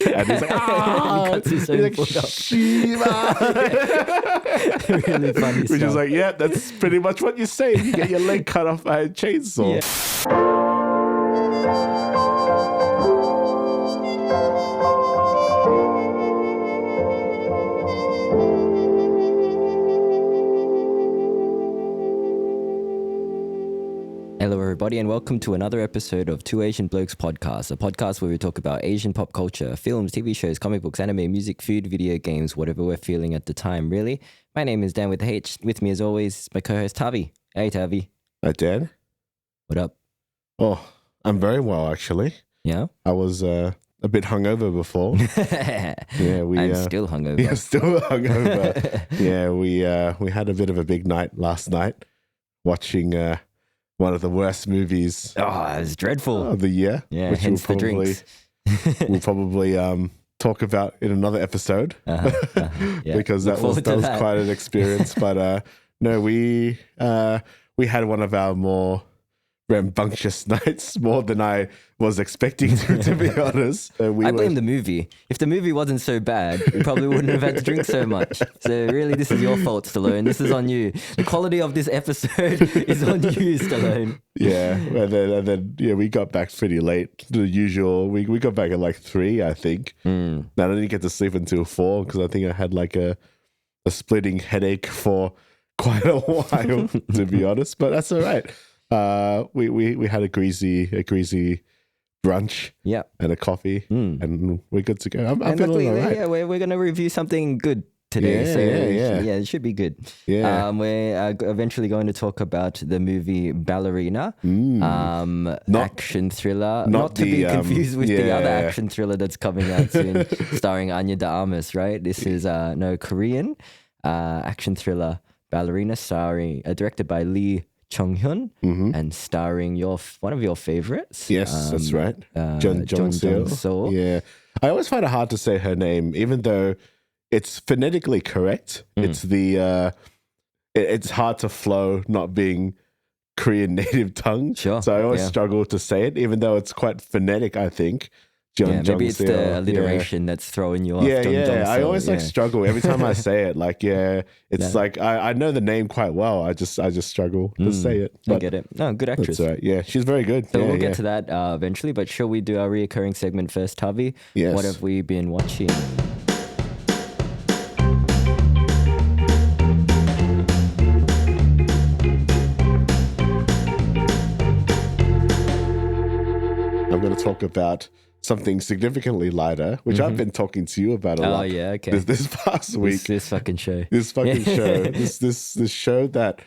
And he's like, ah, cuts his he's own like, foot off. Shiva. Really funny Which stuff. is like, yeah, that's pretty much what you say. You get your leg cut off by a chainsaw. Yeah. Hello, everybody, and welcome to another episode of Two Asian Blokes Podcast, a podcast where we talk about Asian pop culture, films, TV shows, comic books, anime, music, food, video games, whatever we're feeling at the time, really. My name is Dan with H. With me, as always, is my co-host Tavi. Hey, Tavi. Hi, Dan. What up? Oh, I'm very well, actually. Yeah? I was a bit hungover before. Yeah, I'm still hungover. Yeah, still hungover. Yeah, we had a bit of a big night last night, watching one of the worst movies Oh, it was dreadful. of the year. Yeah, which hence the drinks. we'll probably talk about in another episode Yeah. because Look that was forward to quite an experience. But no, we had one of our more rambunctious nights, more than I was expecting to be honest. I blame the movie. If the movie wasn't so bad, we probably wouldn't have had to drink so much. So really, this is your fault, Stallone. This is on you. The quality of this episode is on you, Stallone. Yeah, and then we got back pretty late. The usual, we got back at like 3, I think. Now I didn't get to sleep until 4 because I think I had like a splitting headache for quite a while, to be honest. But that's all right. We had a greasy brunch, Yeah. and a coffee, and we're good to go. I'm And feeling luckily, all right. yeah, we're going to review something good today. Yeah, so yeah. it should be good. Yeah. We're eventually going to talk about the movie Ballerina, action thriller, not to be the, confused with the other yeah. action thriller that's coming out soon, starring Anya de Armas, right? This is Korean action thriller Ballerina, directed by Lee Chung-hyeon and starring one of your favorites. Yes, that's right. Jeon Jong-seo. Jong-seo. Yeah, I always find it hard to say her name, even though it's phonetically correct. It's it's hard to flow not being Korean native tongue. Sure, So I always yeah. struggle to say it, even though it's quite phonetic, I think. Yeah, Jeon maybe it's the Jong-seo. alliteration that's throwing you off. Yeah, Jeon yeah. Jong-seo, I always like yeah. struggle every time I say it. Like, it's like I know the name quite well. I just struggle to say it. I But get it. No, good actress. that's all right. Yeah, she's very good. So yeah, we'll get yeah. to that eventually, but shall we do our reoccurring segment first, Tavi? Yes. What have we been watching? I'm going to talk about something significantly lighter, which I've been talking to you about a lot. Oh, yeah, okay. This past week. This fucking show. This fucking show. This show that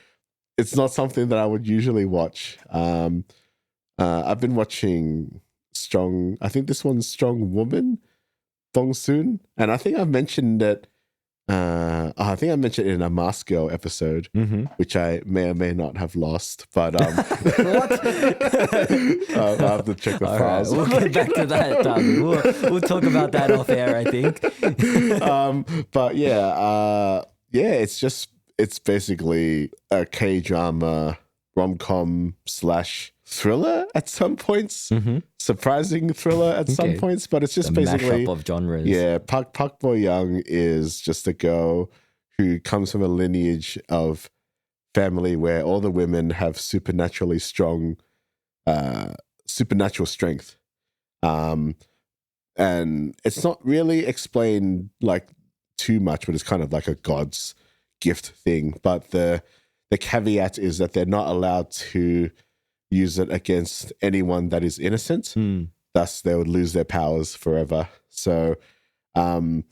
it's not something that I would usually watch. I've been watching I think this one's Strong Woman, Bong-Soon, and I think I've mentioned it. I think I mentioned it in a Mask Girl episode, which I may or may not have lost. But What? I'll have to check the All right, files. we'll get back to that, Tavi. We'll talk about that off air, I think. But it's basically a K-drama rom-com / thriller at some points, surprising thriller at some Okay. points, but it's just A basically mashup of genres. yeah. Park Bo Young is just a girl who comes from a lineage of family where all the women have supernaturally strong, supernatural strength, and it's not really explained like too much, but it's kind of like a god's gift thing. But the caveat is that they're not allowed to use it against anyone that is innocent. Thus, they would lose their powers forever. So, I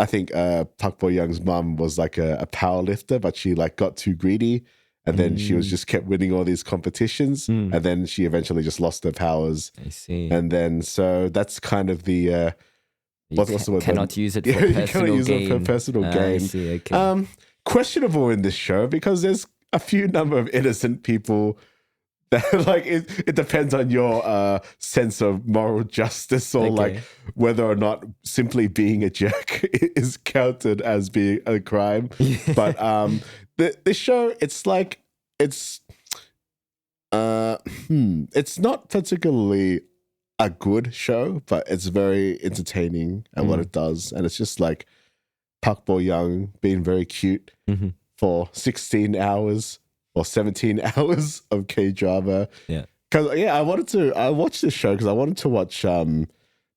think Park Bo Young's mum was like a power lifter, but she like got too greedy, and then she was just kept winning all these competitions, and then she eventually just lost her powers. I see. And then so that's kind of the what's the word? Cannot use it for Yeah, you personal cannot use gain. it for personal I gain. see, okay. Questionable in this show because there's a few number of innocent people that like it depends on your sense of moral justice or like whether or not simply being a jerk is counted as being a crime. But the show, it's like it's not particularly a good show, but it's very entertaining at what it does. And it's just like Park Bo-young being very cute for 16 hours or 17 hours of K-drama. Yeah. Because, I watched this show because I wanted to watch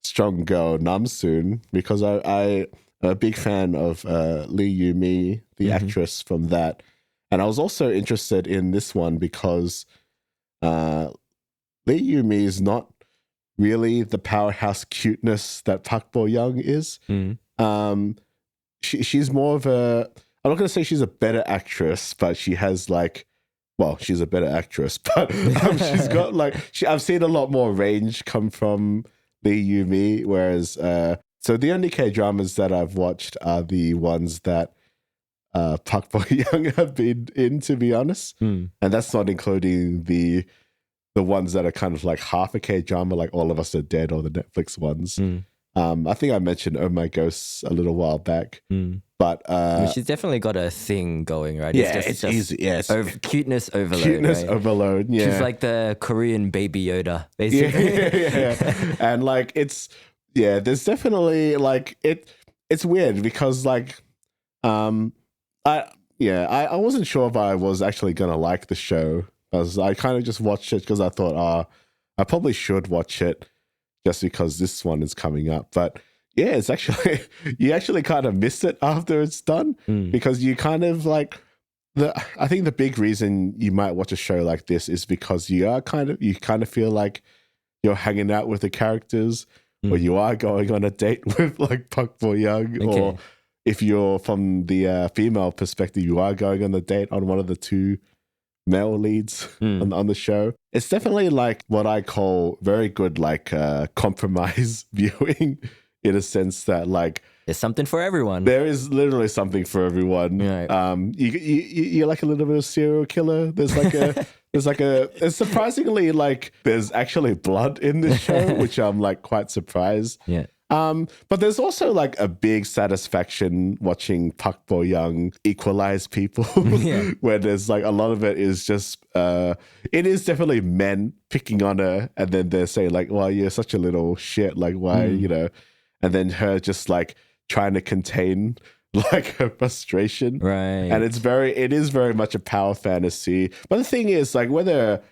Strong Girl Namsoon because I'm a big fan of Lee Yu-mi, the actress from that. And I was also interested in this one because Lee Yu-mi is not really the powerhouse cuteness that Park Bo-young is. She's more of a, I'm not going to say she's a better actress, but she has like, well, she's a better actress, but she's got like, I've seen a lot more range come from Lee Yu-mi, whereas, so the only K-dramas that I've watched are the ones that Park Bo-young have been in, to be honest. And that's not including the ones that are kind of like half a K-drama, like All of Us Are Dead or the Netflix ones. I think I mentioned Oh My Ghosts a little while back. But she's definitely got a thing going, right? Yeah, it's easy. Yeah, it's cuteness overload. Cuteness right? overload. Yeah, she's like the Korean Baby Yoda, basically. Yeah. And like there's definitely like it's weird because like I wasn't sure if I was actually gonna like the show. I kind of just watched it because I thought, I probably should watch it just because this one is coming up. But yeah, it's actually, you actually kind of miss it after it's done because you kind of like, I think the big reason you might watch a show like this is because you kind of feel like you're hanging out with the characters or you are going on a date with like Park Bo-young, or if you're from the female perspective, you are going on a date on one of the two male leads on the show. It's definitely like what I call very good like compromise viewing, in a sense that like there's something for everyone. There is literally something for everyone. Right. You're like a little bit of serial killer. There's it's surprisingly like there's actually blood in this show, which I'm like quite surprised. Yeah. But there's also like a big satisfaction watching Park Bo-young equalize people, where there's like a lot of it is just, it is definitely men picking on her, and then they're saying like, well, you're such a little shit, like why, and then her just like trying to contain like her frustration. Right. And it is very much a power fantasy. But the thing is like whether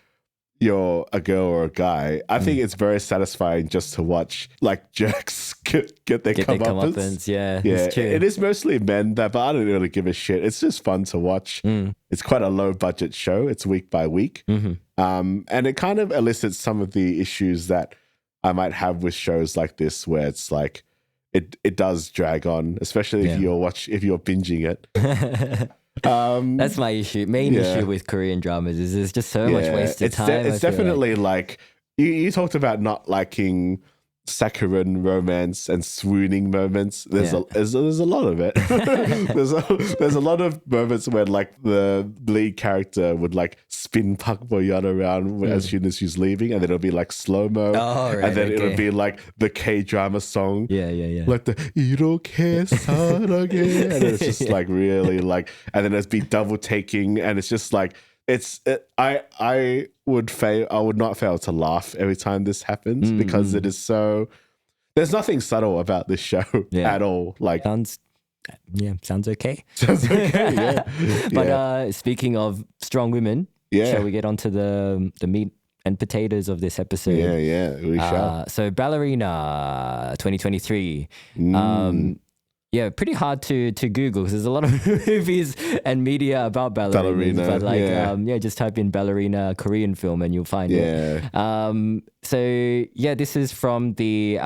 you're a girl or a guy, I think it's very satisfying just to watch like jerks get their comeuppance. Yeah, it is mostly men but I don't really give a shit. It's just fun to watch. It's quite a low budget show. It's week by week. And it kind of elicits some of the issues that I might have with shows like this, where it's like it does drag on, especially if you're binging it. That's my issue. Main issue with Korean dramas is there's just so much wasted time. It's definitely like you talked about not liking saccharine romance and swooning moments. There's a lot of it. there's a lot of moments where like the lead character would like spin Park Bo-young around as soon as she's leaving, and then it'll be like slow-mo. And then it'll be like the K-drama song. Like the 이렇게 사랑해, and it's just like really like, and then it's be double taking, and it's just like I would not fail to laugh every time this happens because it is so. There's nothing subtle about this show at all. Like sounds okay. Sounds okay. Yeah. But speaking of strong women, shall we get onto the meat and potatoes of this episode? Yeah, we shall. So Ballerina 2023. Pretty hard to Google because there's a lot of movies and media about Ballerina. But like, just type in Ballerina Korean film and you'll find it. This is from the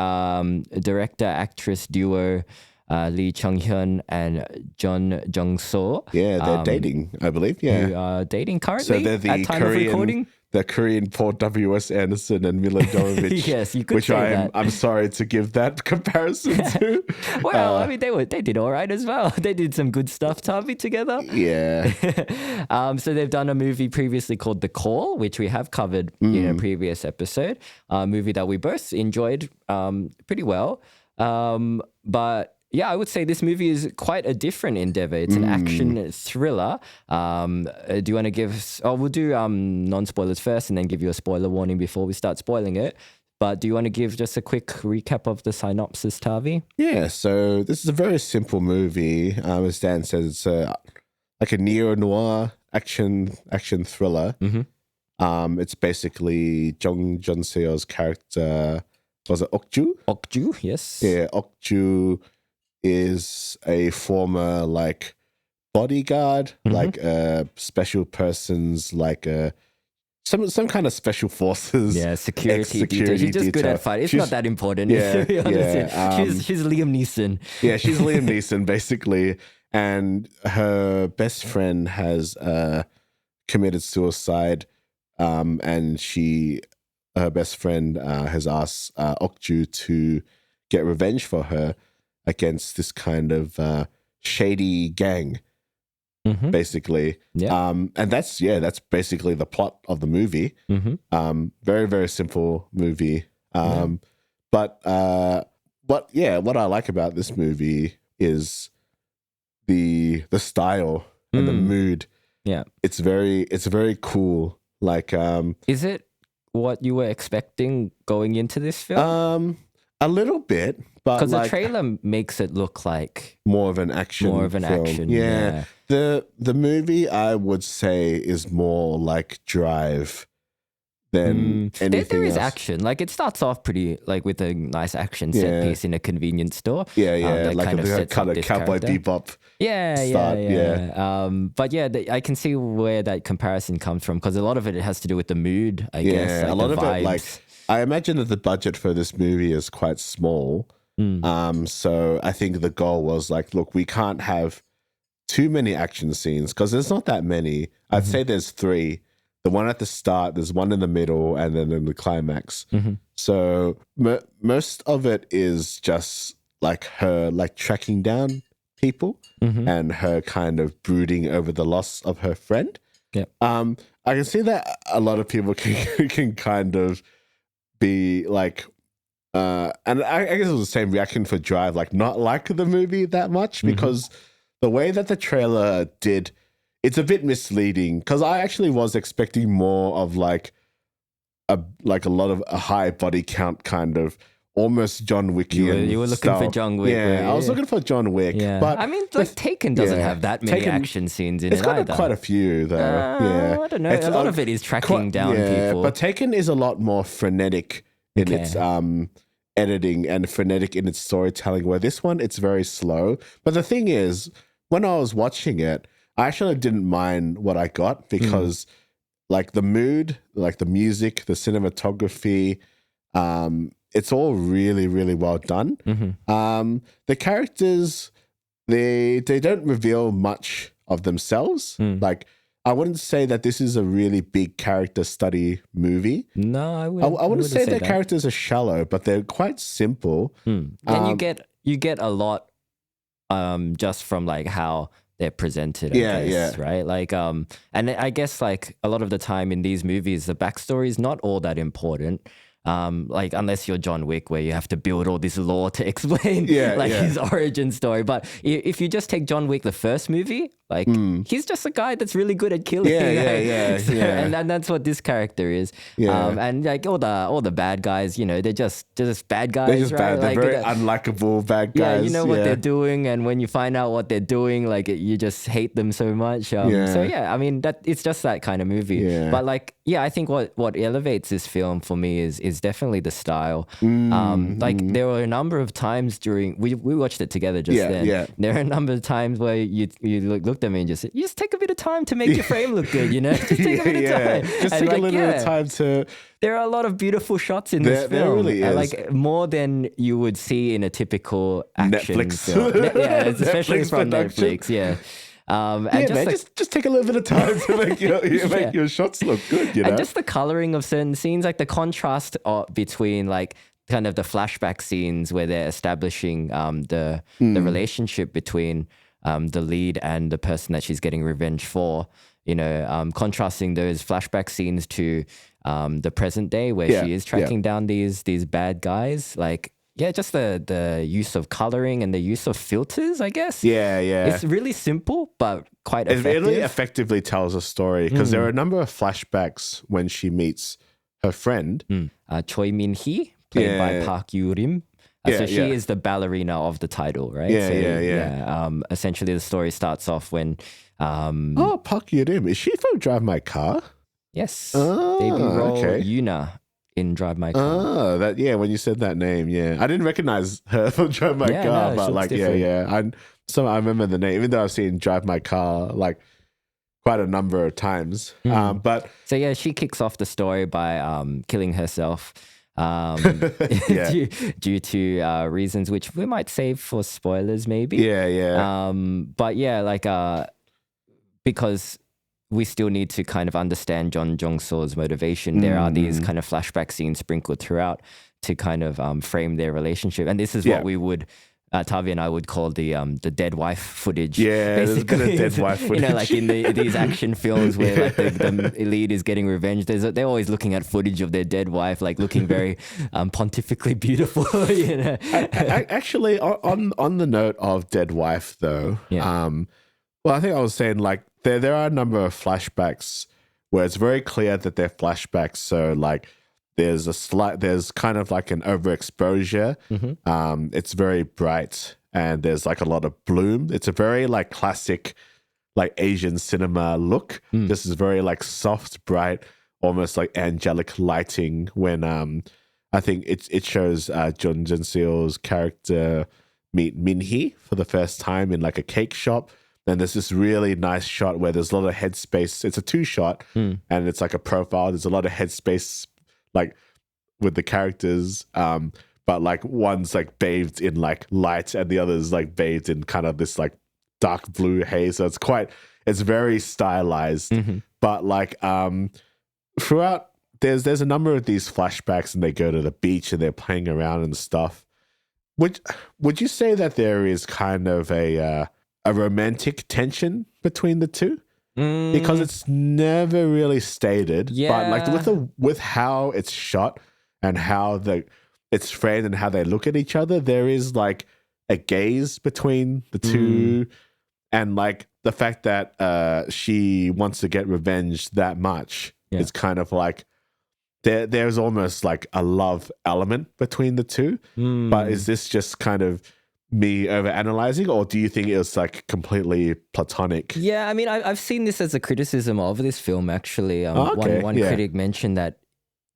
director-actress duo Lee Chung-hyeon and Jeon Jong-seo. Yeah, they're dating, I believe. Yeah, who are dating currently. So they're the at time Korean, of recording. The Korean Paul W.S. Anderson and Mila Jovovich. Yes, you could say that. I'm sorry to give that comparison to. Well, I mean, they did all right as well. They did some good stuff, Tavi, together. Yeah. So they've done a movie previously called The Call, which we have covered in a previous episode. A movie that we both enjoyed pretty well. But yeah, I would say this movie is quite a different endeavor. It's an action thriller. Do you want to give... we'll do non-spoilers first and then give you a spoiler warning before we start spoiling it. But do you want to give just a quick recap of the synopsis, Tavi? Yeah, so this is a very simple movie. As Dan says, it's like a neo-noir action thriller. It's basically Jeon Jong-seo's character, was it Okju? Okju, yes. Yeah, Okju is a former like bodyguard, like special persons, like some kind of special forces. Yeah, security detail. She's just good at fighting. It's not that important. Yeah, to be honest. yeah. She's Liam Neeson. Yeah, she's Liam Neeson basically, and her best friend has committed suicide, and her best friend has asked Okju to get revenge for her against this kind of shady gang, basically. Yeah. And that's basically the plot of the movie. Very, very simple movie. But what I like about this movie is the style and the mood. Yeah. It's very cool. Like is it what you were expecting going into this film? A little bit, but because the trailer makes it look like more of an action film. Yeah. The movie, I would say, is more like Drive than anything there is else. action. Like it starts off pretty like with a nice action set piece in a convenience store. Yeah. That Like kind a of kind of Cowboy Bebop. Yeah. But yeah, I can see where that comparison comes from because a lot of it has to do with the mood, I guess. Yeah, like a lot the of vibes. it, like, I imagine that the budget for this movie is quite small. So I think the goal was like, look, we can't have too many action scenes because there's not that many. I'd say there's 3. The one at the start, there's one in the middle, and then in the climax. So most of it is just like her like tracking down people and her kind of brooding over the loss of her friend. Yeah. I can see that a lot of people can kind of be like, and I guess it was the same reaction for Drive, like not like the movie that much because the way that the trailer did, it's a bit misleading because I actually was expecting more of like a lot of a high body count kind of almost John Wickian. You were looking style. for John Wick. Yeah, I was looking for John Wick. Yeah. But I mean, like Taken doesn't have that many action scenes in it's it got either. quite a few though. Yeah, I don't know. A lot of it is tracking down people. But Taken is a lot more frenetic in its editing and frenetic in its storytelling, where this one, it's very slow. But the thing is, when I was watching it, I actually didn't mind what I got because like the mood, like the music, the cinematography, it's all really, really well done. The characters, they don't reveal much of themselves. Like, I wouldn't say that this is a really big character study movie. No, I wouldn't say their characters are shallow, but they're quite simple. And you get a lot just from like how they're presented, I guess, right? Like and I guess like a lot of the time in these movies, the backstory is not all that important. Like unless you're John Wick, where you have to build all this lore to explain his origin story. But if you just take John Wick, the first movie, like he's just a guy that's really good at killing. And that's what this character is. And like all the bad guys, you know, they're just bad guys. They're just right? bad. They're like, very unlikable bad guys. Yeah, you know what they're doing, and when you find out what they're doing, like you just hate them so much. So I mean that it's just that kind of movie. But like I think what elevates this film for me is definitely the style. Like there were a number of times during we watched it together just then. Yeah. There are a number of times where you looked at me and just said, you just take a bit of time to make your frame look good, you know? Just take a bit of time. Just take a little bit of time to... There are a lot of beautiful shots in this film. There really is. Like more than you would see in a typical action Netflix film. Especially Netflix from production. Netflix, and just take a little bit of time to make your shots look good, you know? And just the coloring of certain scenes, like the contrast between like kind of the flashback scenes where they're establishing the relationship between the lead and the person that she's getting revenge for, you know, contrasting those flashback scenes to the present day where she is tracking down these bad guys. Like, just the use of coloring and the use of filters, I guess. Yeah. It's really simple, but quite effective. It really effectively tells a story because there are a number of flashbacks when she meets her friend. Choi Min-hee, played by Yeah. Park Yoo-rim. So she is the ballerina of the title, right? Yeah. Essentially, the story starts off when... Park Yoo-rim. Is she from Drive My Car? Yes. Oh, Debut role, okay. Yuna in Drive My Car. Oh, when you said that name, I didn't recognize her from Drive My Car, no, but she looks like, different. I remember the name, even though I've seen Drive My Car like quite a number of times. But So yeah, she kicks off the story by killing herself due to reasons which we might save for spoilers, maybe. But yeah, like because we still need to kind of understand Jeon Jong-seo's motivation. There are these kind of flashback scenes sprinkled throughout to kind of frame their relationship, and this is what we would. Tavi and I would call the dead wife footage. Yeah, basically. there's a bit of dead wife footage. You know, like in these action films where like the lead is getting revenge, they're always looking at footage of their dead wife, like looking very pontifically beautiful. You know, actually, on the note of dead wife, though, well, I think I was saying like there are a number of flashbacks where it's very clear that they're flashbacks. So like. There's kind of like an overexposure. It's very bright and there's like a lot of bloom. It's a very like classic, like Asian cinema look. This is very like soft, bright, almost like angelic lighting when I think it shows Jeon Jong-seo's character meet Min-hee for the first time in like a cake shop. And there's this really nice shot where there's a lot of headspace. It's a 2-shot and it's like a profile. There's a lot of headspace like with the characters, but like one's like bathed in like light and the other's like bathed in kind of this like dark blue haze. So it's very stylized. But like throughout there's a number of these flashbacks and they go to the beach and they're playing around and stuff. Would you say that there is kind of a romantic tension between the two? Because it's never really stated, but like with how it's shot and how it's framed and how they look at each other, there is like a gaze between the two, and like the fact that she wants to get revenge that much is kind of like there's almost like a love element between the two. But is this just kind of me overanalyzing, or do you think it was like completely platonic? Yeah, I mean, I've seen this as a criticism of this film, actually. One critic mentioned that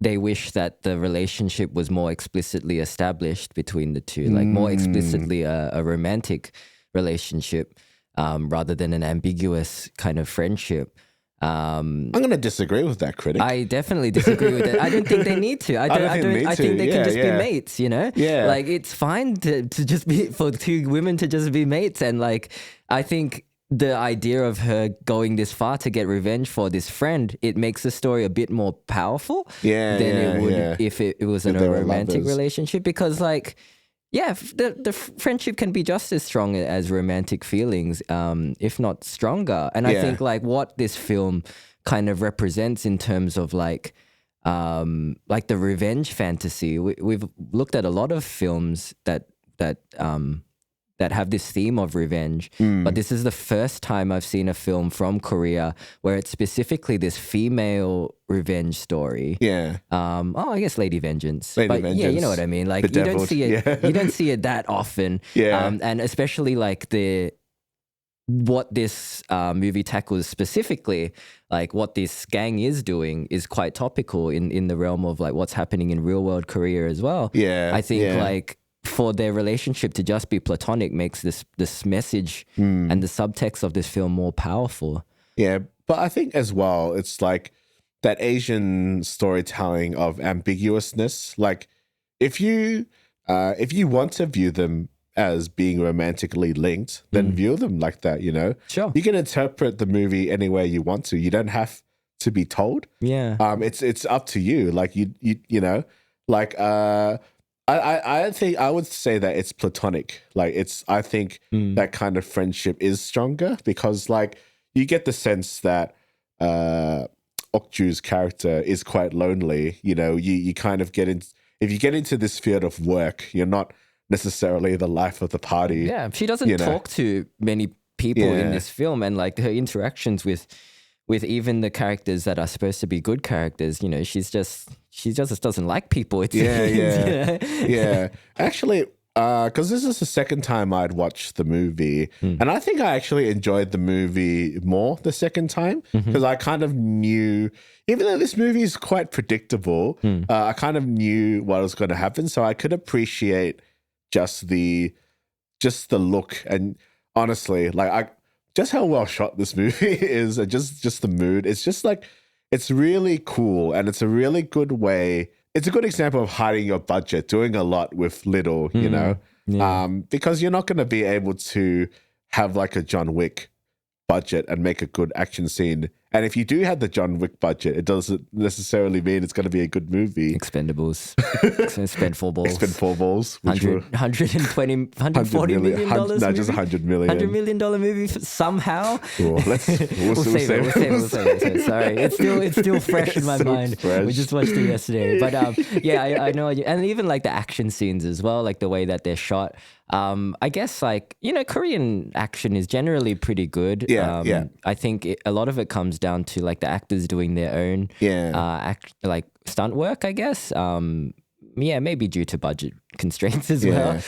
they wish that the relationship was more explicitly established between the two, like more explicitly a romantic relationship rather than an ambiguous kind of friendship. I'm going to disagree with that critic. I definitely disagree with that. I don't think they need to. I think they can just be mates, you know? Yeah. Like, it's fine to just be, for two women to just be mates. And like, I think the idea of her going this far to get revenge for this friend, it makes the story a bit more powerful than it would if it was in a romantic relationship. Because like, yeah, the friendship can be just as strong as romantic feelings, if not stronger. And I think like what this film kind of represents in terms of like the revenge fantasy. We've looked at a lot of films that have this theme of revenge, but this is the first time I've seen a film from Korea where it's specifically this female revenge story. I guess Lady Vengeance. Vengeance. Yeah, you know what I mean. Like you don't see it. You don't see it that often. And especially like what this movie tackles specifically, like what this gang is doing, is quite topical in the realm of like what's happening in real world Korea as well. I think like for their relationship to just be platonic makes this message and the subtext of this film more powerful. Yeah, but I think as well, it's like that Asian storytelling of ambiguousness. Like if you want to view them as being romantically linked, then view them like that, you know? Sure. You can interpret the movie any way you want to. You don't have to be told. Yeah. It's up to you. Like you know, like I think I would say that it's platonic. Like I think that kind of friendship is stronger because like you get the sense that Okju's character is quite lonely. You know, you kind of get in, if you get into this field of work, you're not necessarily the life of the party. Yeah, she doesn't talk to many people in this film, and like her interactions with with even the characters that are supposed to be good characters, you know, she just doesn't like people. It seems, you know? Yeah. Actually, because this is the second time I'd watched the movie, and I think I actually enjoyed the movie more the second time because I kind of knew, even though this movie is quite predictable, I kind of knew what was going to happen, so I could appreciate just the look and honestly, like just how well shot this movie is, and just the mood. It's just like it's really cool, and it's a really good way. It's a good example of hiding your budget, doing a lot with little, you know, because you're not going to be able to have like a John Wick budget and make a good action scene. And if you do have the John Wick budget, it doesn't necessarily mean it's going to be a good movie. Expendables. Spend four balls. Spend four balls. $140 million. No, just $100 million. $100 million movie somehow. We'll save it. Sorry, it's still fresh in my mind. Fresh. We just watched it yesterday, but yeah, I know, and even like the action scenes as well, like the way that they're shot. I guess like, you know, Korean action is generally pretty good. Yeah. I think a lot of it comes down to like the actors doing their own like stunt work, I guess. Maybe due to budget constraints as well.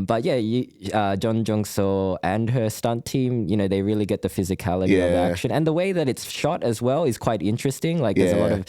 But yeah, Jeon Jong-seo and her stunt team, you know, they really get the physicality of action. And the way that it's shot as well is quite interesting. Like there's a lot of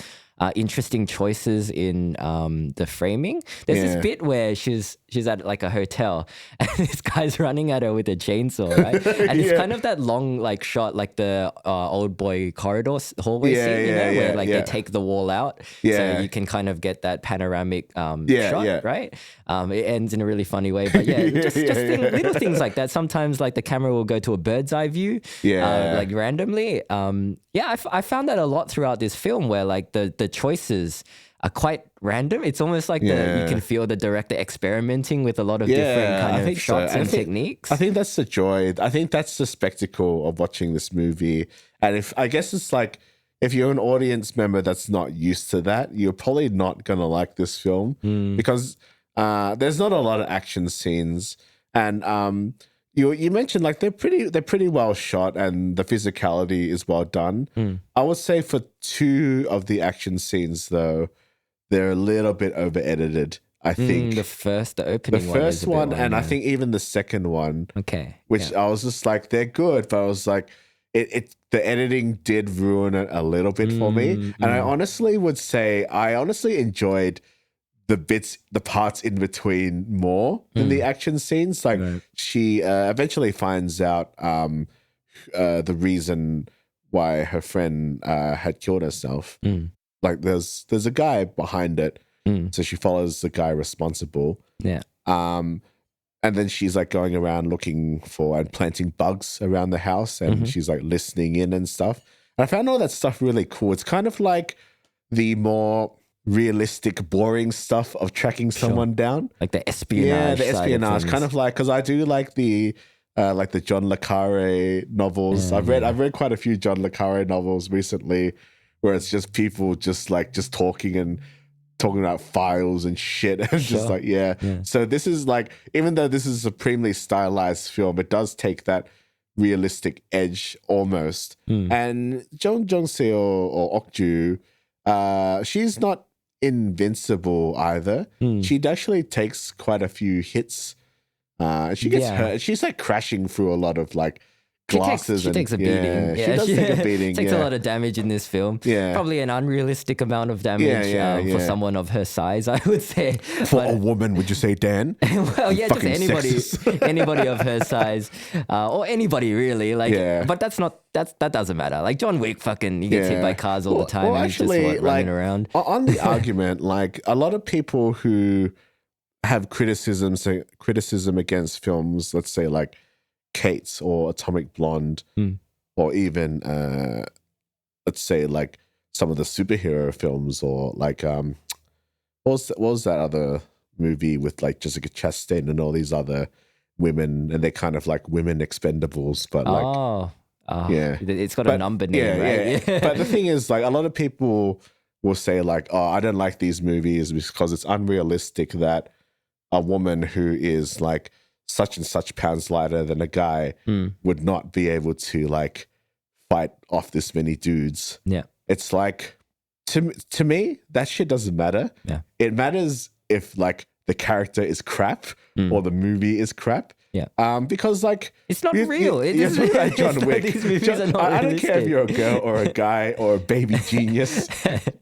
interesting choices in the framing. There's this bit where she's at like a hotel and this guy's running at her with a chainsaw, right? And it's kind of that long like shot, like the old boy corridor hallway scene, you know, where like they take the wall out, so you can kind of get that panoramic shot, right? It ends in a really funny way, but little things like that. Sometimes like the camera will go to a bird's eye view, like randomly. I found that a lot throughout this film, where like the choices are quite random. It's almost like you can feel the director experimenting with a lot of different kind of shots and techniques. I think that's the joy. I think that's the spectacle of watching this movie. And I guess it's like, if you're an audience member that's not used to that, you're probably not gonna like this film because there's not a lot of action scenes, and you mentioned like they're pretty well shot, and the physicality is well done. I would say for two of the action scenes though, they're a little bit over edited. I think the opening one, and I think even the second one. Okay, which I was just like, they're good, but I was like, the editing did ruin it a little bit for me. And I honestly would say I honestly enjoyed the parts in between more than the action scenes. Like she eventually finds out the reason why her friend had killed herself. Like there's a guy behind it, so she follows the guy responsible. And then she's like going around looking for and planting bugs around the house, and she's like listening in and stuff. And I found all that stuff really cool. It's kind of like the more realistic, boring stuff of tracking someone down, like the espionage. Yeah, the espionage, kind of like, because I do like the John le Carre novels. I've read quite a few John le Carre novels recently, where it's just people just talking about files and shit. And just like, So this is like, even though this is a supremely stylized film, it does take that realistic edge almost. And Jeon Jong-seo or Okju, she's not invincible either. She actually takes quite a few hits. She gets hurt. She's like crashing through a lot of like glasses. She takes a beating. She does take a beating. Takes a lot of damage in this film. Probably an unrealistic amount of damage for someone of her size, I would say. For a woman, would you say, Dan? Well, yeah, just anybody of her size, or anybody really. Like, but that doesn't matter. Like John Wick, he gets hit by cars all the time. Well, and actually, he's just running around. On the argument, like a lot of people who have criticism against films, let's say like Kate's or Atomic Blonde, or even let's say like some of the superhero films, or like what was that other movie with like Jessica Chastain and all these other women, and they're kind of like women expendables, but like it's got a number name, right? Yeah. But the thing is, like, a lot of people will say like, oh, I don't like these movies because it's unrealistic that a woman who is like such and such pounds lighter than a guy would not be able to like fight off this many dudes. Yeah. It's like, to me, that shit doesn't matter. Yeah. It matters if like the character is crap or the movie is crap. Yeah. Because like it's not real. It's like John Wick. These movies are not I don't care if you're a girl or a guy or a baby genius.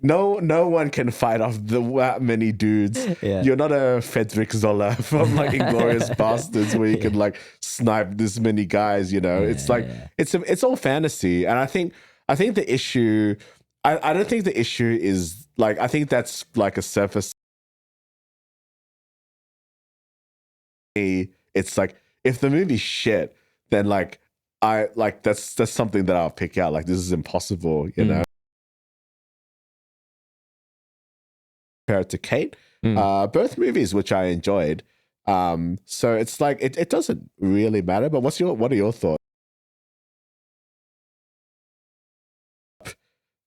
No one can fight off that many dudes. Yeah. You're not a Frederick Zoller from like Inglourious Bastards where you can like snipe this many guys. You know, it's like it's all fantasy, and I think the issue. I don't think the issue is like, I think that's like a surface. It's like, if the movie's shit, then like that's something that I'll pick out. Like, this is impossible, you know. Compared to Kate, both movies which I enjoyed. So it's like it doesn't really matter. But what are your thoughts?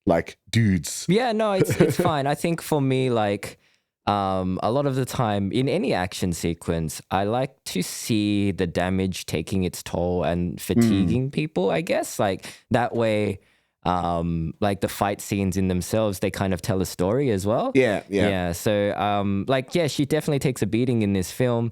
Like dudes. Yeah, no, it's fine. I think for me, like, a lot of the time in any action sequence, I like to see the damage taking its toll and fatiguing people, I guess. Like that way, like the fight scenes in themselves, they kind of tell a story as well. Yeah. So, like, yeah, she definitely takes a beating in this film.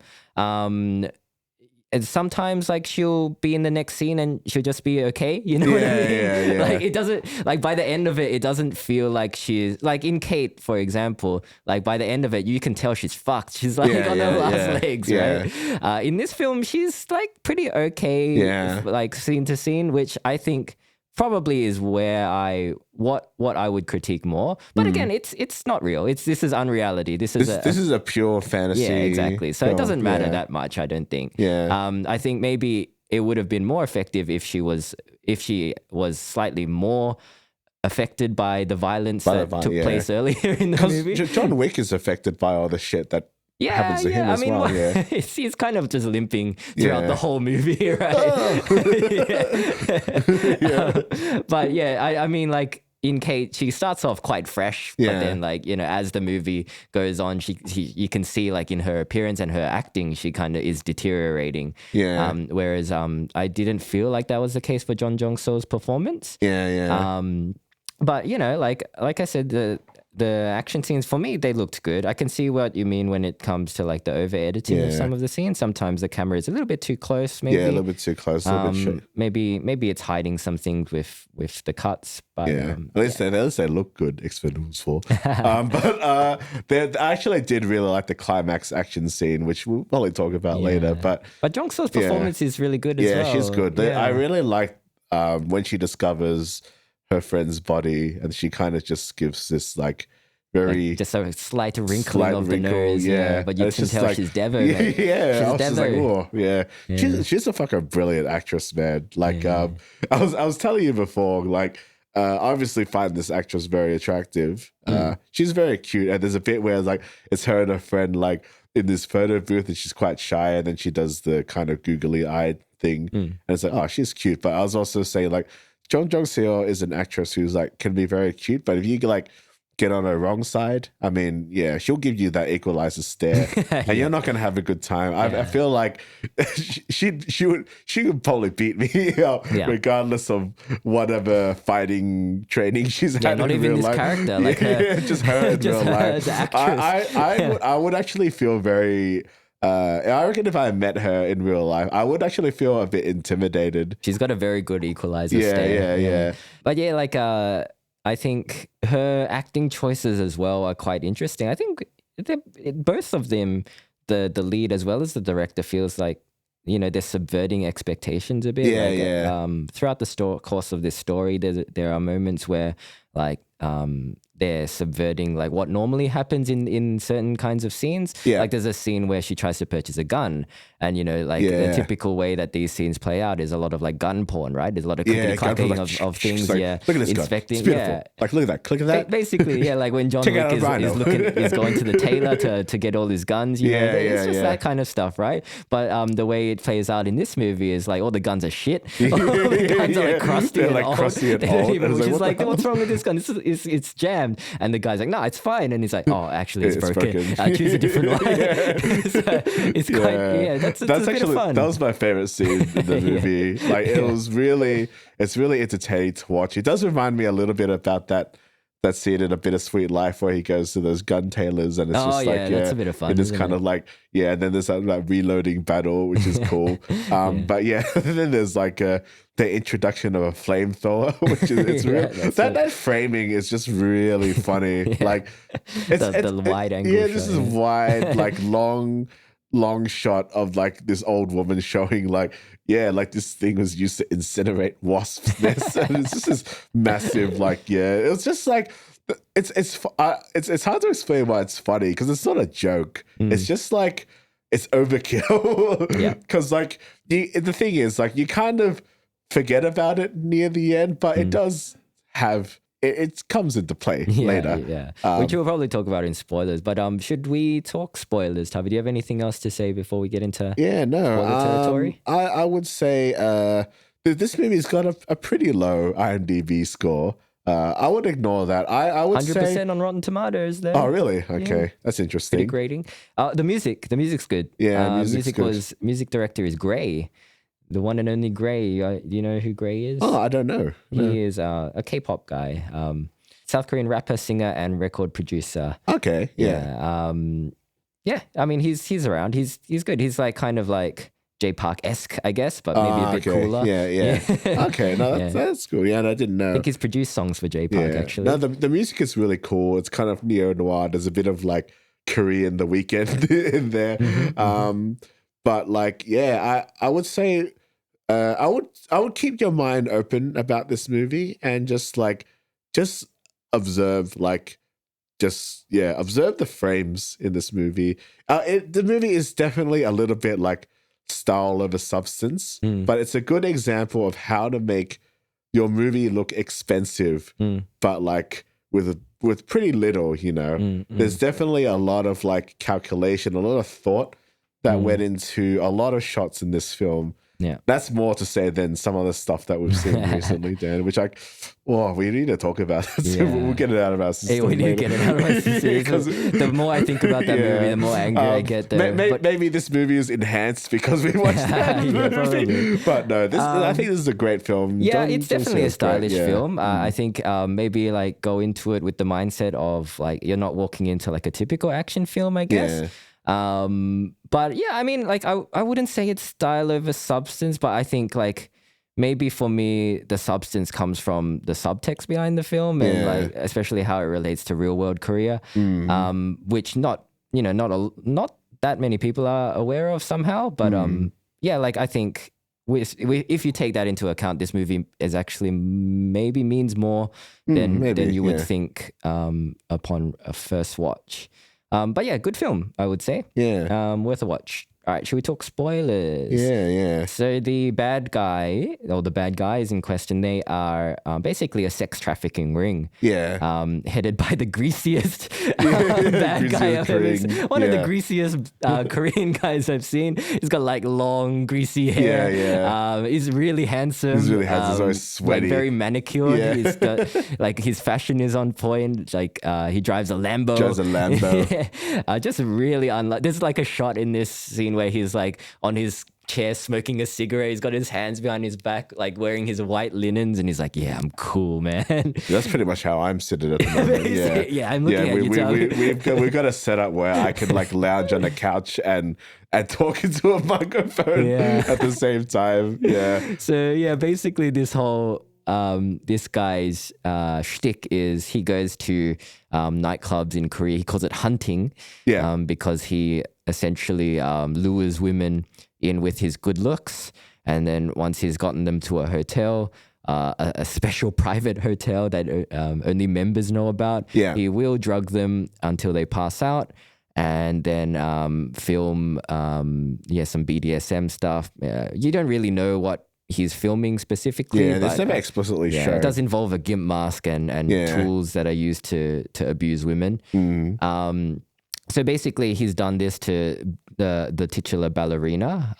And sometimes like she'll be in the next scene and she'll just be okay. You know what I mean? Yeah. Like it doesn't, like by the end of it, it doesn't feel like she's like in Kate, for example, like by the end of it, you can tell she's fucked. She's like on her last legs, right? In this film, she's like pretty okay, like scene to scene, which I think probably is where what I would critique more. But again, it's not real. This is unreality. This is a pure fantasy. Yeah, exactly. So film. it doesn't matter that much, I don't think. Yeah. I think maybe it would have been more effective if she was slightly more affected by the violence that took place earlier in the movie. John Wick is affected by all the shit that happens to him as well. He's kind of just limping throughout the whole movie, right? But I mean, like in Kate, she starts off quite fresh, but then like, you know, as the movie goes on, you can see like in her appearance and her acting, she kind of is deteriorating. Yeah. Whereas I didn't feel like that was the case for Jeon Jong-seo's performance. But you know, like I said, the action scenes for me, they looked good. I can see what you mean when it comes to like the over editing of some of the scenes. Sometimes the camera is a little bit too close, maybe. Yeah, a little bit too close, a little bit shit. Maybe it's hiding some things with the cuts. But at least they look good, Expendables 4. I actually did really like the climax action scene, which we'll probably talk about later. But Jong-seo's performance is really good as well. Yeah, she's good. I really like when she discovers her friend's body, and she kind of just gives this like very just a slight wrinkling of the nose, but you can tell like, she's Devo, man. She's like, oh, she's a fucking brilliant actress, man. Like I was telling you before, like I obviously find this actress very attractive. She's very cute, and there's a bit where like it's her and her friend like in this photo booth, and she's quite shy, and then she does the kind of googly eyed thing, and it's like, oh, she's cute. But I was also saying like, Jeon Jong-seo is an actress who's like can be very cute, but if you like get on her wrong side, I mean, she'll give you that equalizer stare, and you're not gonna have a good time. I feel like she would probably beat me regardless of whatever fighting training she's had. Not in even real this life. character, like just her in real life. The actress. I would actually feel very. I reckon if I met her in real life, I would actually feel a bit intimidated. She's got a very good equalizer stare. Yeah. But like I think her acting choices as well are quite interesting. I think both of them, the lead as well as the director, feels like, you know, they're subverting expectations a bit. Throughout the course of this story, there are moments where like they're subverting like what normally happens in certain kinds of scenes. Like there's a scene where she tries to purchase a gun, and you know, like the typical way that these scenes play out is a lot of like gun porn, right? There's a lot of clickety clacking of things. Like, look at this inspecting. Gun. It's beautiful. Like look at that. Click at that. Basically, like when John Wick is going to the tailor to get all his guns. You know, it's just that kind of stuff, right? But the way it plays out in this movie is like all the guns are shit. All the guns are like crusty and old. Crusty and old. Which is like, what's wrong with this gun? It's jammed. times, and the guy's like, no, it's fine, and he's like, oh, actually, it's broken. broken. Choose a different one. So it's quite, that's actually, a bit of fun. That was my favorite scene in the movie. Like it's really entertaining to watch. It does remind me a little bit about that scene in A Bittersweet Life where he goes to those gun tailors and it's that's a bit of fun. It is kind of like, and then there's that like reloading battle, which is cool. But then there's like the introduction of a flamethrower, which is it's real. That framing is just really funny. Like it's the wide angle. Yeah, this is wide, like long shot of like this old woman showing like this thing was used to incinerate wasps' nests, and it's just this massive it was just like it's hard to explain why it's funny because it's not a joke. It's just like it's overkill. Because like the thing is like you kind of forget about it near the end, but it does have. It comes into play later. Which we'll probably talk about in spoilers. But should we talk spoilers, Tavi? Do you have anything else to say before we get into spoiler territory? I would say this movie's got a pretty low IMDb score. I would ignore that. I would 100% say on Rotten Tomatoes there. Oh, really? Okay. That's interesting. Pretty grading. The music's good. Yeah, good. Music director is Gray. The one and only Gray. Do you know who Gray is? Oh, I don't know. He is a K-pop guy, South Korean rapper, singer, and record producer. Okay, I mean, he's around. He's good. He's like kind of like J Park-esque, I guess, but maybe a bit cooler. Yeah. Okay, no, that's cool. Yeah, and I didn't know. I think he's produced songs for J Park actually. No, the music is really cool. It's kind of neo-noir. There's a bit of like Korean The Weeknd in there. But like, I would say. I would keep your mind open about this movie and just observe observe the frames in this movie. The movie is definitely a little bit like style over substance, but it's a good example of how to make your movie look expensive, but like with pretty little, There's definitely a lot of like calculation, a lot of thought that went into a lot of shots in this film. Yeah, that's more to say than some of the stuff that we've seen recently, Dan. Which we need to talk about it. So we'll get it out of our system. We need to get it out of our system because the more I think about that movie, the more angry I get. Maybe this movie is enhanced because we watched that movie. Probably. But no, I think this is a great film. Yeah, it's definitely a stylish film. I think maybe like go into it with the mindset of like you're not walking into like a typical action film, I guess. But yeah, I mean, like I wouldn't say it's style over substance, but I think like maybe for me the substance comes from the subtext behind the film and like especially how it relates to real world Korea, which not that many people are aware of somehow. But like I think if you take that into account, this movie is actually maybe means more than you would think upon a first watch. But yeah, good film, I would say. Yeah. Worth a watch. All right, should we talk spoilers? Yeah. So the bad guys in question, they are basically a sex trafficking ring. Yeah. Headed by the greasiest bad guy I've ever seen. One of the greasiest Korean guys I've seen. He's got like long, greasy hair. Yeah. He's really handsome. He's always sweaty. Like very manicured. Yeah. He's got, like his fashion is on point. Like he drives a Lambo. Just really unlike. There's like a shot in this scene where he's like on his chair smoking a cigarette. He's got his hands behind his back, like wearing his white linens, and he's like, "Yeah, I'm cool, man." That's pretty much how I'm sitting at the moment. I'm looking at you. We've got a setup where I can like lounge on the couch and talk into a microphone at the same time. Yeah. So yeah, basically this whole this guy's shtick is he goes to nightclubs in Korea. He calls it hunting, because he essentially lures women in with his good looks, and then once he's gotten them to a hotel, a special private hotel that only members know about, he will drug them until they pass out, and then film some BDSM stuff. You don't really know what he's filming specifically. Yeah, there's never explicitly shown. It does involve a gimp mask and tools that are used to abuse women. So basically, he's done this to the titular ballerina,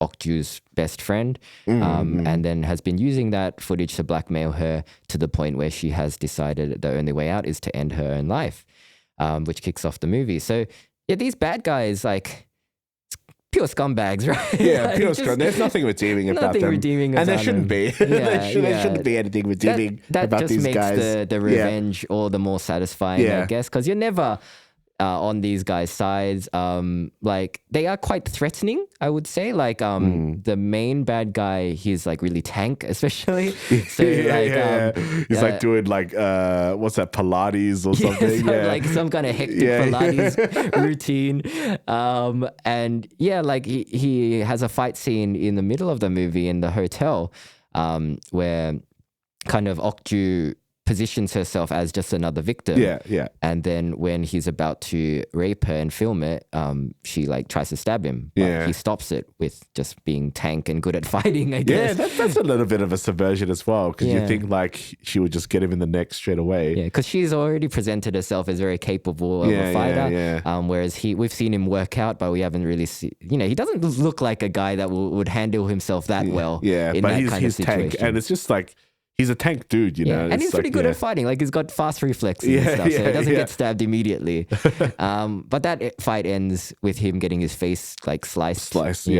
Ok-ju's best friend, and then has been using that footage to blackmail her to the point where she has decided the only way out is to end her own life, which kicks off the movie. So yeah, these bad guys, like, pure scumbags, right? Yeah, Like, pure just scum. There's nothing redeeming about nothing them. redeeming and there about shouldn't them. be. Yeah, there shouldn't be anything redeeming that about just these makes guys. the revenge all the more satisfying, I guess, because you're never on these guys' sides. Like, they are quite threatening, I would say. Like, the main bad guy, he's like really tank, especially. So He's like doing like what's that, Pilates or something? Like some kind of hectic Pilates routine. And yeah, like he has a fight scene in the middle of the movie in the hotel, where kind of Ok-ju positions herself as just another victim. Yeah. And then when he's about to rape her and film it, she like tries to stab him. But he stops it with just being tank and good at fighting, I guess. Yeah, that's a little bit of a subversion as well, because you think like she would just get him in the neck straight away. Yeah, because she's already presented herself as very capable of a fighter. Whereas we've seen him work out, but we haven't really seen, he doesn't look like a guy that would handle himself that well. Yeah, in but that he's kind of situation. tank, and it's just like, he's a tank dude, you know. And he's pretty good at fighting. Like, he's got fast reflexes and stuff, so he doesn't get stabbed immediately. But that fight ends with him getting his face like sliced. But she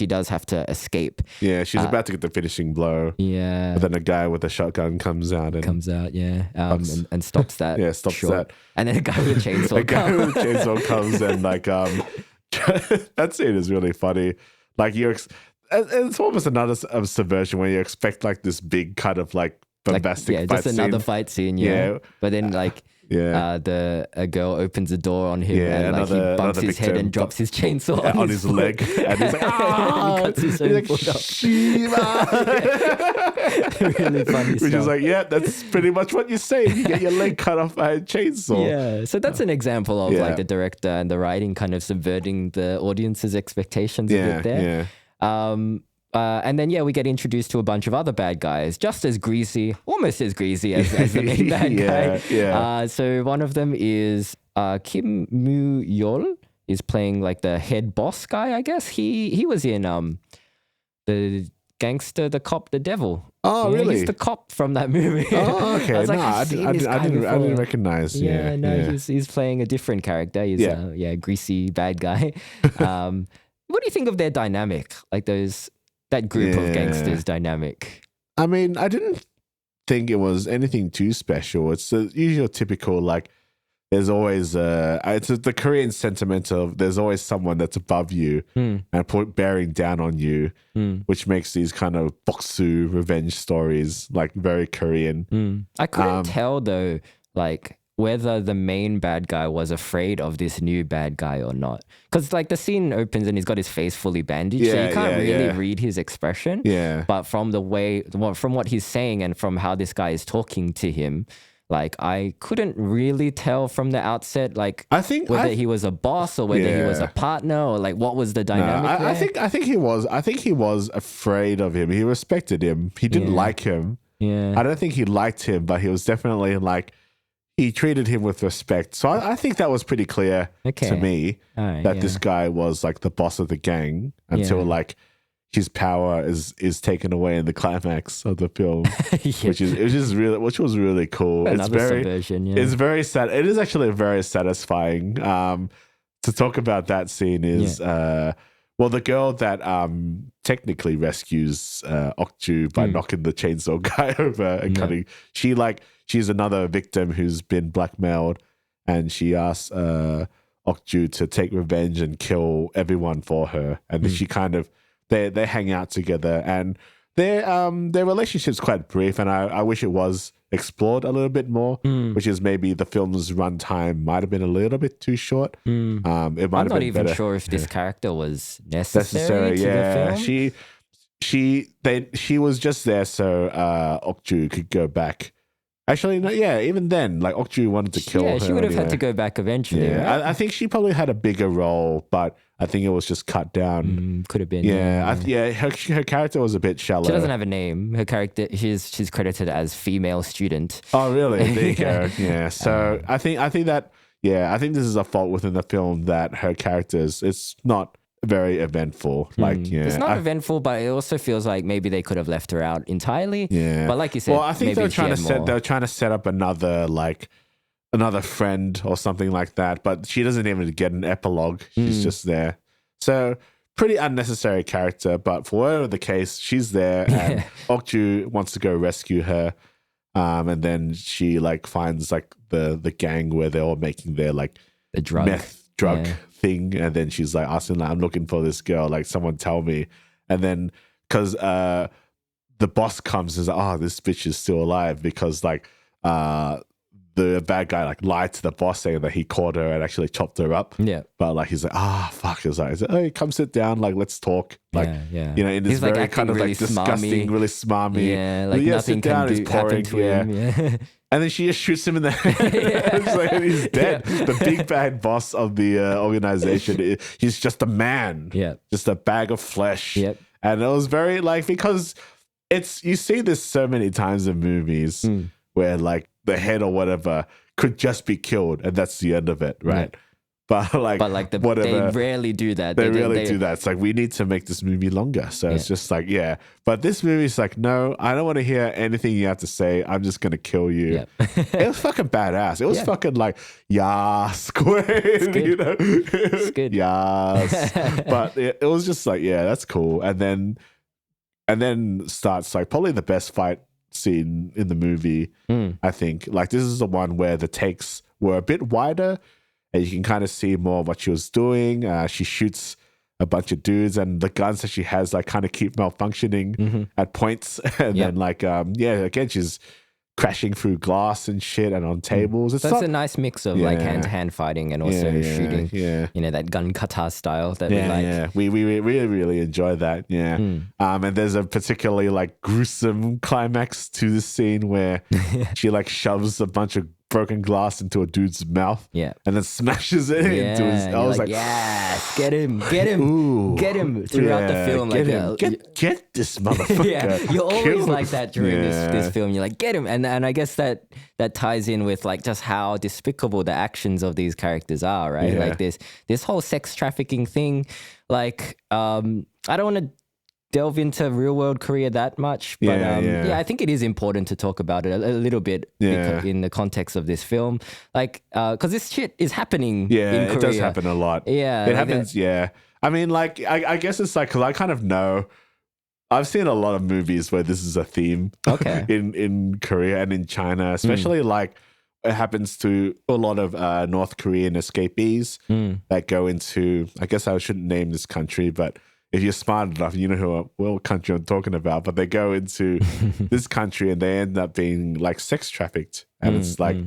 does have to escape. Yeah, she's about to get the finishing blow. Yeah. But then a guy with a shotgun comes out, and stops that. Stops short. that. And then a guy with a chainsaw comes and like that scene is really funny. Like it's almost another subversion where you expect like this big kind of like bombastic fight just another fight scene, but then like a girl opens the door on him and like he bumps his head and drops his chainsaw on his leg, and he's like, he cuts his own foot up. Really funny Which stuff. is like, that's pretty much what you say. You get your leg cut off by a chainsaw. Yeah, so that's an example of like the director and the writing kind of subverting the audience's expectations a bit there. And then we get introduced to a bunch of other bad guys, just as greasy, almost as greasy as the main bad guy. So one of them is Kim Moo-yeol, is playing like the head boss guy, I guess. He was in the gangster, the cop, the devil. Oh, really? He's the cop from that movie. Oh, okay. I didn't recognize. He's playing a different character. He's a greasy bad guy. What do you think of their dynamic? Like that group of gangsters dynamic? I mean, I didn't think it was anything too special. It's the usual typical, like, there's always it's the Korean sentiment of there's always someone that's above you and bearing down on you, which makes these kind of Bong-Soon revenge stories like very Korean. I couldn't tell though, like, whether the main bad guy was afraid of this new bad guy or not. Because like the scene opens and he's got his face fully bandaged, so you can't really read his expression. Yeah. But from from what he's saying and from how this guy is talking to him, like I couldn't really tell from the outset, like whether he was a boss or whether he was a partner or like what was the dynamic there. I think he was afraid of him. He respected him. He didn't like him. Yeah. I don't think he liked him, but he was definitely like, he treated him with respect. So I think that was pretty clear to me that this guy was like the boss of the gang until like his power is taken away in the climax of the film, which was really cool. Subversion, it's very sad. It is actually very satisfying. To talk about that scene is the girl that technically rescues Ok-ju by knocking the chainsaw guy over and cutting. She's another victim who's been blackmailed, and she asks Ok-ju to take revenge and kill everyone for her. And she kind of they hang out together, and their relationship's quite brief. And I wish it was explored a little bit more, which is maybe the film's runtime might have been a little bit too short. I'm not even sure if this character was necessary to the film. She was just there so Ok-ju could go back. Actually, no, even then, like Ok-ju wanted to kill her. Yeah, she would have had to go back eventually. Yeah, right? I think she probably had a bigger role, but I think it was just cut down. Could have been. Her character was a bit shallow. She doesn't have a name. Her character, she's credited as female student. Oh, really? There you go. Yeah. So I think this is a fault within the film that her characters, it's not very eventful. Like, yeah, it's not eventful, but it also feels like maybe they could have left her out entirely. Yeah, but like you said, well, I think maybe they were she trying to had set more. they were trying to set up another friend or something like that, but she doesn't even get an epilogue. She's just there. So pretty unnecessary character, but for whatever the case, she's there, and Okju wants to go rescue her. And then she like finds like the gang where they're all making their like the drug thing, and then she's like asking like, I'm looking for this girl, like someone tell me. And then because the boss comes and says, oh, this bitch is still alive, because like the bad guy like lied to the boss saying that he caught her and actually chopped her up. Yeah. But like he's like, fuck. It's like, hey, come sit down, like let's talk. Like, you know, in this very kind of really like disgusting, really smarmy. Yeah, like nothing can happen to him. Yeah. And then she just shoots him in the head. It's like, and he's dead. Yeah. The big bad boss of the organization. He's just a man. Yeah. Just a bag of flesh. Yep. And it was very like, because you see this so many times in movies where like the head or whatever could just be killed and that's the end of it, right? Yeah. But like they rarely do that. They rarely do that. It's like, we need to make this movie longer. So it's just like, But this movie's like, no, I don't want to hear anything you have to say. I'm just going to kill you. It was fucking badass. It was fucking like, yes, Quinn, you know? It's good. Yes. But it was just like, that's cool. And then starts like probably the best fight scene in the movie, I think. Like, this is the one where the takes were a bit wider and you can kind of see more of what she was doing. She shoots a bunch of dudes, and the guns that she has like kind of keep malfunctioning at points. And then like, again, she's crashing through glass and shit and on tables. It's a nice mix of like hand-to-hand fighting and also shooting. Yeah. You know, that gun kata style that we like. Yeah, we really enjoy that. Yeah. And there's a particularly like gruesome climax to this scene where she like shoves a bunch of broken glass into a dude's mouth, and then smashes it into his. I was like, yes, get him, ooh, get him throughout the film. Get this motherfucker. You're always like that during this film. You're like, get him, and I guess that ties in with like just how despicable the actions of these characters are, right? Like this whole sex trafficking thing. Like, I don't want to delve into real world Korea that much, but I think it is important to talk about it a little bit in the context of this film, like because this shit is happening in Korea. It does happen a lot. It happens. I mean, like I guess it's like, because I kind of know, I've seen a lot of movies where this is a theme in Korea and in China, especially like it happens to a lot of North Korean escapees that go into, I guess I shouldn't name this country, but if you're smart enough, you know what country I'm talking about. But they go into this country and they end up being like sex trafficked, and it's like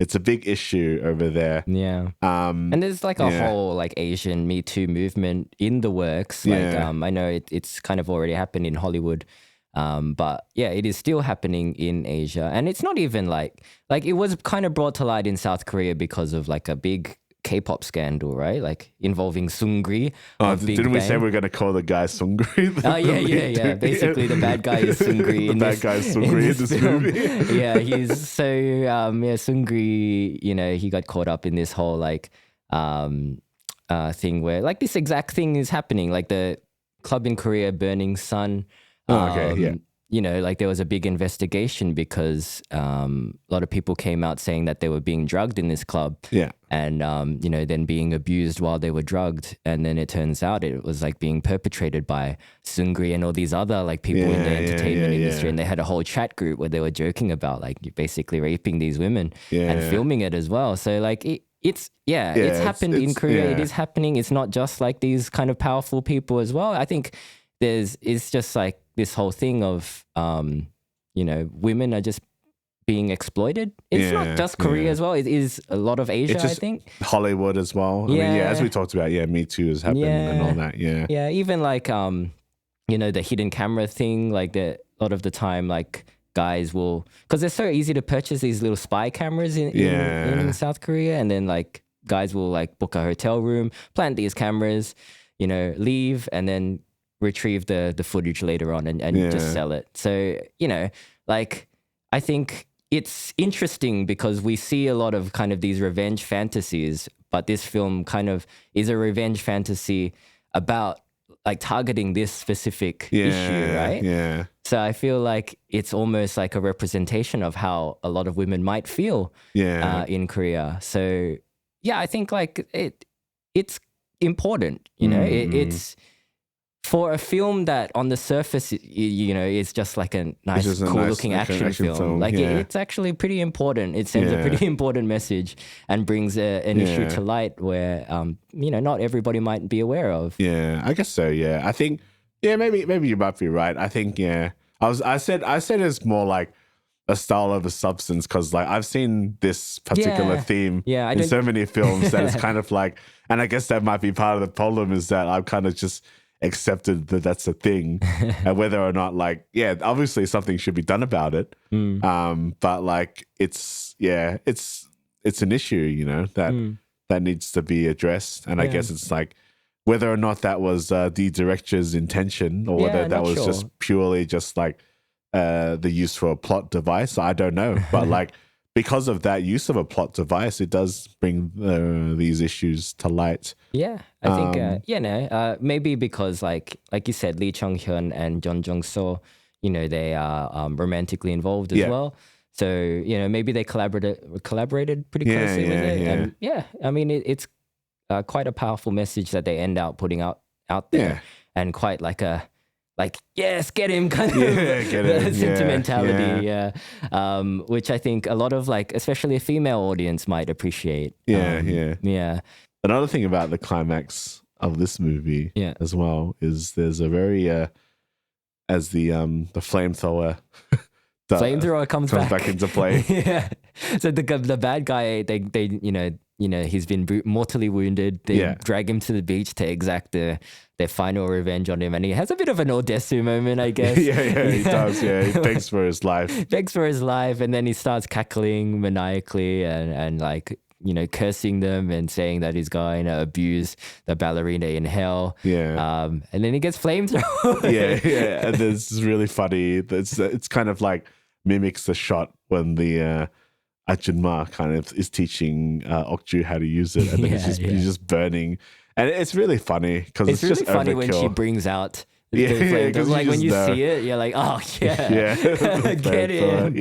it's a big issue over there. Yeah. And there's like a whole like Asian Me Too movement in the works. Like I know it's kind of already happened in Hollywood. But it is still happening in Asia, and it's not even like it was kind of brought to light in South Korea because of like a big K-pop scandal, right? Like involving Seungri. Didn't we say we're going to call the guy Seungri? Basically, the bad guy is Seungri. The bad guy is Seungri in this movie. He's so Seungri. You know, he got caught up in this whole like thing where like this exact thing is happening, like the club in Korea, Burning Sun. You know, like there was a big investigation because a lot of people came out saying that they were being drugged in this club. Yeah. And, you know, then being abused while they were drugged. And then it turns out it was like being perpetrated by Seungri and all these other like people in the entertainment industry. And they had a whole chat group where they were joking about like basically raping these women and filming it as well. So like it's happened in Korea. It is happening. It's not just like these kind of powerful people as well. I think it's just like this whole thing of, you know, women are just being exploited. It's not just Korea as well. It is a lot of Asia, I think. Hollywood as well. I mean, as we talked about, Me Too has happened and all that. Yeah, even like, you know, the hidden camera thing, like a lot of the time, like guys will, because it's so easy to purchase these little spy cameras in South Korea, and then like guys will like book a hotel room, plant these cameras, you know, leave, and then retrieve the footage later on and just sell it. So, you know, like I think it's interesting because we see a lot of kind of these revenge fantasies, but this film kind of is a revenge fantasy about like targeting this specific issue, right? Yeah. So I feel like it's almost like a representation of how a lot of women might feel in Korea. So yeah, I think like it's important, you know, it's for a film that on the surface, you know, is just like a nice, cool looking action film. Like it's actually pretty important. It sends a pretty important message and brings an issue to light where, you know, not everybody might be aware of. Yeah, I guess so. Yeah, I think, maybe you might be right. I think, I said it's more like a style over substance because like I've seen this particular theme in so many films that it's kind of like, and I guess that might be part of the problem is that I've kind of just accepted that that's a thing and whether or not like obviously something should be done about it but like it's an issue, you know, that needs to be addressed, and I guess it's like whether or not that was the director's intention or whether that was just purely just like the use for a plot device, I don't know, but like because of that use of a plot device, it does bring these issues to light. Yeah, I think, maybe because like you said, Lee Chung-hyeon and Jeon Jong-seo, you know, they are romantically involved as well. So, you know, maybe they collaborated pretty closely with it. And I mean, it's quite a powerful message that they end up putting out there and quite like a, like, yes, get him kind of sentimentality, which I think a lot of like, especially a female audience might appreciate. Another thing about the climax of this movie as well is there's a very, as the flamethrower comes back into play. So the bad guy, they you know, he's been mortally wounded. They drag him to the beach to exact their final revenge on him. And he has a bit of an Odessu moment, I guess. He does. He begs for his life. And then he starts cackling maniacally and like, you know, cursing them and saying that he's going to abuse the ballerina in hell. And then he gets flamethrower. And this is really funny. It's kind of like mimics the shot when the Ajunma kind of is teaching Okju how to use it, and then he's just burning, and it's really funny because it's just really funny overkill. When she brings out the flame. Like when you see it, you're like, oh get in.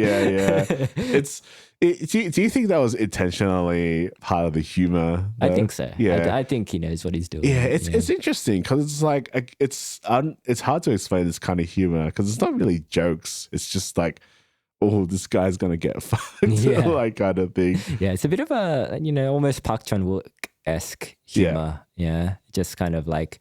Do you think that was intentionally part of the humor, though? I think so. I think he knows what he's doing. It's interesting because it's like it's hard to explain this kind of humor because it's not really jokes. It's just like, oh, this guy's gonna get fucked, like kind of thing. It's a bit of a, you know, almost Park Chan-wook-esque humor. Just kind of like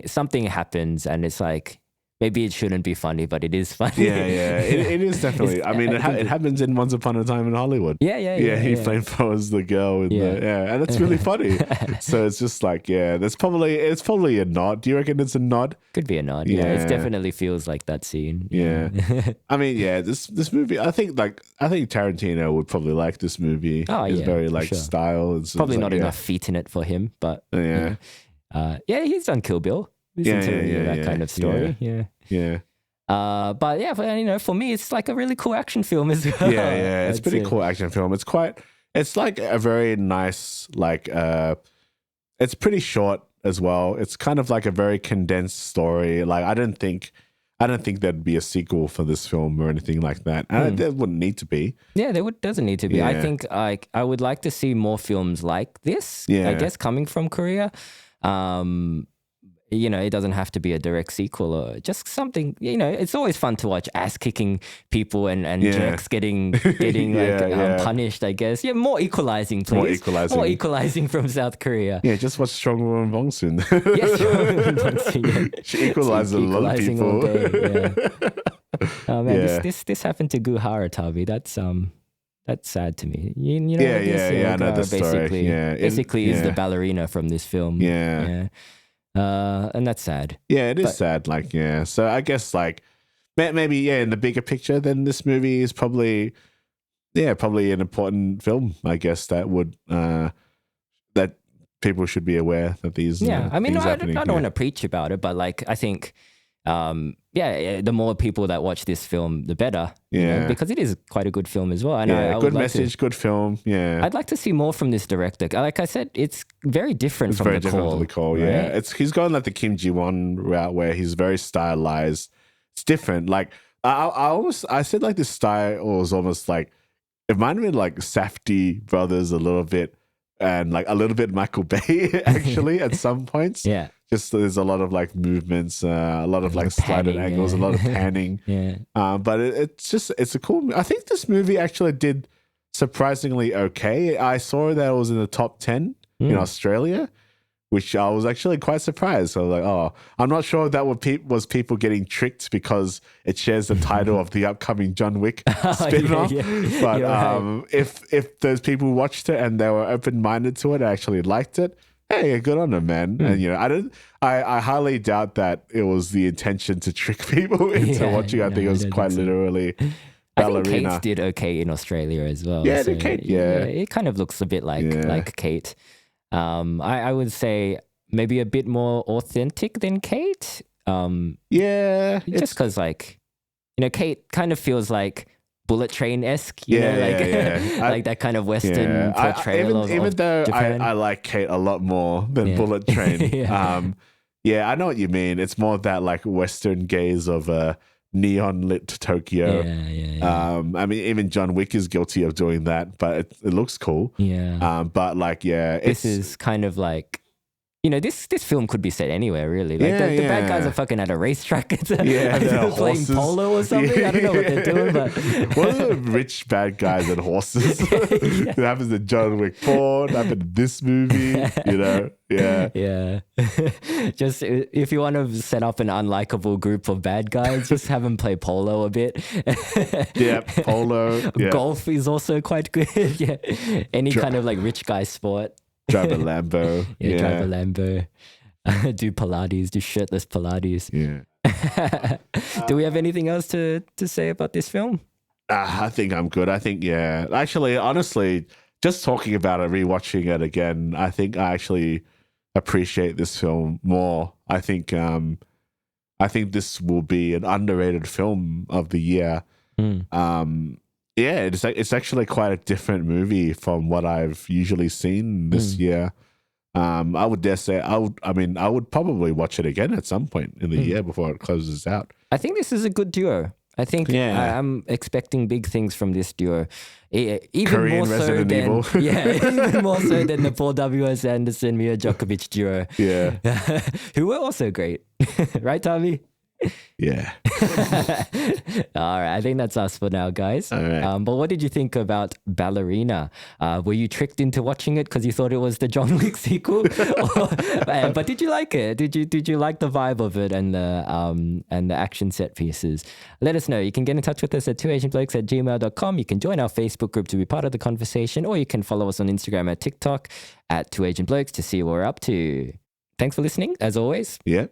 something happens and it's like maybe it shouldn't be funny, but it is funny. It is definitely. I mean, it happens in Once Upon a Time in Hollywood. He flamethrowers the girl in and it's really funny. So it's just like, it's probably a nod. Do you reckon it's a nod? Could be a nod. It definitely feels like that scene. I mean, this movie. I think Tarantino would probably like this movie. It's very like style. It's probably not enough feet in it for him, but he's done Kill Bill. That kind of story. But you know, for me, it's like a really cool action film as well. It's pretty cool action film. It's like a very nice, like, it's pretty short as well. It's kind of like a very condensed story. Like, I don't think there'd be a sequel for this film or anything like that. And there wouldn't need to be. Doesn't need to be. I think I would like to see more films like this, I guess, coming from Korea. You know, it doesn't have to be a direct sequel or just something, you know, it's always fun to watch ass-kicking people and jerks getting punished, I guess. More equalizing, please. More equalizing from South Korea. Just watch Strong Woman Bong-Soon. Bong-Soon, She equalizes a lot of people. Oh man, this happened to Gu Haratabi. That's sad to me. You know, I know the story. Basically is the ballerina from this film. And that's sad. It is sad. Like, so I guess like maybe in the bigger picture, then this movie is probably an important film. I guess that would that people should be aware that these. I mean, I don't want to preach about it, but like I think the more people that watch this film, the better. Yeah. Because it is quite a good film as well. And Yeah, I good would message, good film. Yeah. I'd like to see more from this director. Like I said, it's very different It's from very The different Call. from The Call, right? yeah. He's gone like the Kim Ji-won route where he's very stylized. It's different. Like I said like this style was almost like, it reminded me of like Safdie brothers a little bit, and like a little bit Michael Bay actually at some points. Yeah. Just there's a lot of like movements, a lot of like slighted panning, angles, a lot of panning. Yeah. But it's a cool. I think this movie actually did surprisingly okay. I saw that it was in the top 10 in Australia, which I was actually quite surprised. So I was like, oh, I'm not sure if that was people getting tricked because it shares the title of the upcoming John Wick spin-off. But right. If those people watched it and they were open-minded to it, actually liked it, hey, good on them, man. And I highly doubt that it was the intention to trick people into watching. I think it was quite literally Ballerina. I think Kate did okay in Australia as well. Yeah, so, Kate, yeah. It kind of looks a bit like Kate. I would say maybe a bit more authentic than Kate. Just because Kate kind of feels like Bullet Train-esque, you know, like that kind of Western portrayal even though Japan. I like Kate a lot more than Bullet Train. I know what you mean. It's more of that like Western gaze of neon lit Tokyo. I mean, even John Wick is guilty of doing that, but it looks cool. But like, this is kind of like, this film could be set anywhere, really. Like the bad guys are fucking at a racetrack. They're playing polo or something. I don't know what they're doing, but what are the rich bad guys and horses? It happens in John Wick 4. It happened in this movie. Just if you want to set up an unlikable group of bad guys, just have them play polo a bit. Polo. Golf is also quite good. Any kind of like rich guy sport. Drive a Lambo. Drive a Lambo. Do Pilates, do shirtless Pilates. Do we have anything else to say about this film? I think I'm good. I think, actually, honestly, just talking about it, rewatching it again, I think I actually appreciate this film more. I think this will be an underrated film of the year. It's actually quite a different movie from what I've usually seen this year. I would dare say I would probably watch it again at some point in the year before it closes out. I think this is a good duo. I think I'm expecting big things from this duo. Even Korean more so Resident than Evil. even more so than the Paul W.S. Anderson, Mia Djokovic duo. Who were also great. Right, Tommy? Yeah. All right. I think that's us for now, guys. All right. But what did you think about Ballerina? Were you tricked into watching it because you thought it was the John Wick sequel? But did you like it? Did you like the vibe of it and the action set pieces? Let us know. You can get in touch with us at twoasianblokes@gmail.com. You can join our Facebook group to be part of the conversation, or you can follow us on Instagram at TikTok at twoasianblokes to see what we're up to. Thanks for listening, as always. Yeah.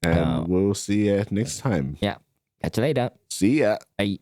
And we'll see you next time. Yeah. Catch you later. See ya. Bye.